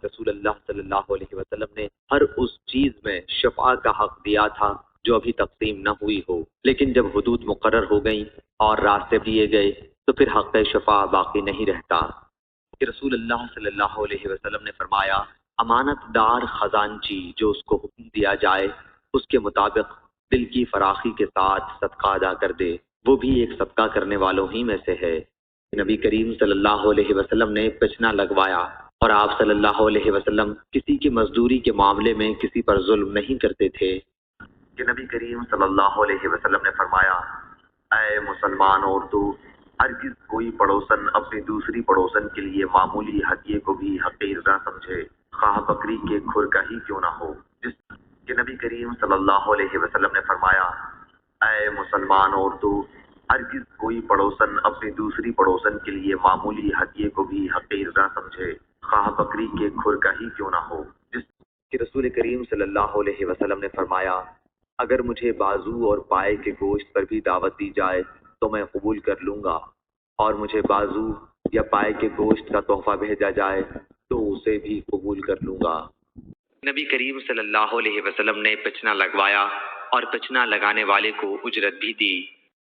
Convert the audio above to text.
رسول اللہ صلی اللہ علیہ وسلم نے ہر اس چیز میں شفاء کا حق دیا تھا جو ابھی تقسیم نہ ہوئی ہو، لیکن جب حدود مقرر ہو گئیں اور راستے دیے گئے تو پھر حق شفاء باقی نہیں رہتا۔ کہ رسول اللہ صلی اللہ علیہ وسلم نے فرمایا، امانت دار خزانچی جو اس کو حکم دیا جائے اس کے مطابق دل کی فراخی کے ساتھ صدقہ ادا کر دے، وہ بھی ایک صدقہ کرنے والوں ہی میں سے ہے۔ نبی کریم صلی اللہ علیہ وسلم نے پچنا لگوایا، اور آپ صلی اللہ علیہ وسلم کسی کی مزدوری کے معاملے میں کسی پر ظلم نہیں کرتے تھے۔ کہ نبی کریم صلی اللہ علیہ وسلم نے فرمایا، اے مسلمان عورتوں، ہرگز کوئی پڑوسن اپنی دوسری پڑوسن کے لیے معمولی ہدیے کو بھی حقیر نہ سمجھے، خواہ بکری کے کھر کا ہی کیوں نہ ہو۔ جس کہ نبی کریم صلی اللہ علیہ وسلم نے فرمایا، اے مسلمان عورتوں، ہرگز کوئی پڑوسن اپنی دوسری پڑوسن کے لیے معمولی ہدیے کو بھی حقیر نہ سمجھے، خواہ بکری کے کھر کا ہی کیوں نہ ہو۔ جس کہ رسول کریم صلی اللہ علیہ وسلم نے فرمایا، اگر مجھے بازو اور پائے کے گوشت پر بھی دعوت دی جائے تو میں قبول کر لوں گا، اور مجھے بازو یا پائے کے گوشت کا تحفہ بھیجا جائے تو اسے بھی قبول کر لوں گا۔ نبی کریم صلی اللہ علیہ وسلم نے پچنا لگوایا اور پچنا لگانے والے کو اجرت بھی دی۔